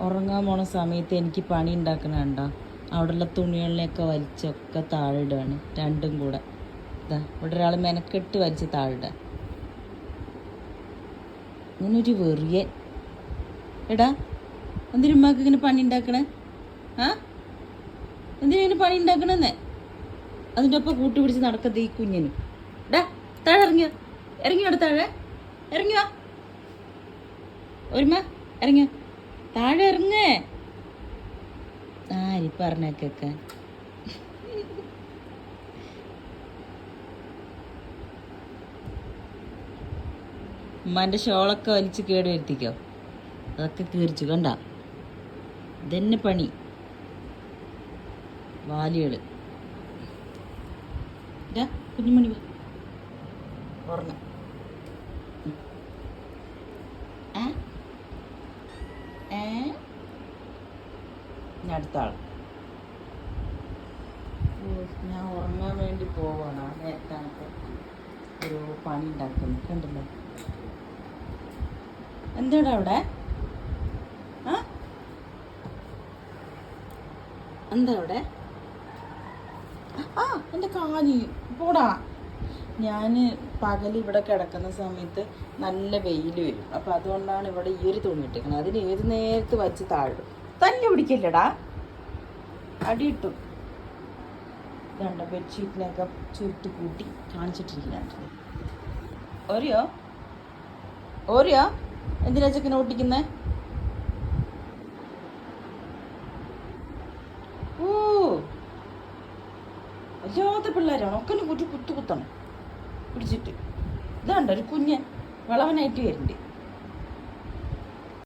ഉറങ്ങാൻ പോണ സമയത്ത് എനിക്ക് പണി ഉണ്ടാക്കണ കണ്ടോ? അവിടെയുള്ള തുണികളിനെയൊക്കെ വലിച്ചൊക്കെ താഴെ ഇടുകയാണ് രണ്ടും കൂടെ. ഇതാ ഇവിടെ ഒരാൾ മെനക്കെട്ട് വലിച്ച് താഴെ. ഇങ്ങനൊരു വെറിയൻ. എടാ എന്തിനും ഉമ്മാക്ക് ഇങ്ങനെ പണി ഉണ്ടാക്കണേ? ആ എന്തിനാ ഇങ്ങനെ പണി ഉണ്ടാക്കണെന്നേ? അതിൻ്റെ ഒപ്പം കൂട്ടുപിടിച്ച് നടക്കത് ഈ കുഞ്ഞിന്. എടാ താഴെ ഇറങ്ങിയോ? ഇറങ്ങിയോ? അവിടെ താഴെ ഇറങ്ങിയോ? ഒരുമ ഇറങ്ങിയോ? താഴെ ഇറങ്ങേ. ആരി പറഞ്ഞേക്കൊക്കെ. ഉമ്മാൻ്റെ ഷോളൊക്കെ വലിച്ച് കേട് വരുത്തിക്കോ. അതൊക്കെ കീറിച്ചു കണ്ട. ഇതന്നെ പണി. വാലികള്. കുഞ്ഞുമണി ഉറങ്ങ. അടുത്ത ആൾ. ഞാൻ ഉറങ്ങാൻ വേണ്ടി പോവാണ്. ആ നേരത്താണൊക്കെ ഒരു പണി ഉണ്ടാക്കുന്നു. കണ്ടല്ലോ എന്താടാ അവിടെ? എന്താ അവിടെ? എൻ്റെ കാലി പോടാ. ഞാൻ പകൽ ഇവിടെ കിടക്കുന്ന സമയത്ത് നല്ല വെയിൽ വരും. അപ്പം അതുകൊണ്ടാണ് ഇവിടെ ഈ ഒരു തുണി ഇട്ടിരിക്കുന്നത്. അതിന് ഏത് നേരത്ത് വച്ച് താഴും. തന്നെ പിടിക്കില്ലടാ, അടിയിട്ടു. ഇതുണ്ട് ബെഡ്ഷീറ്റിനൊക്കെ ചുരുട്ടി കൂട്ടി കാണിച്ചിട്ടിരിക്കുന്നുണ്ട്. ഓരിയോ ഓരിയോ എന്തിനാ ചെക്കനെ ഓട്ടിക്കുന്നേ? ഓ വല്ലാത്ത പിള്ളേരാണ്. ഒക്കെ കുറ്റു കുത്തണം പിടിച്ചിട്ട്. ഇതാണ്ട് ഒരു കുഞ്ഞ് വിളവനായിട്ട് വരുന്നുണ്ട്.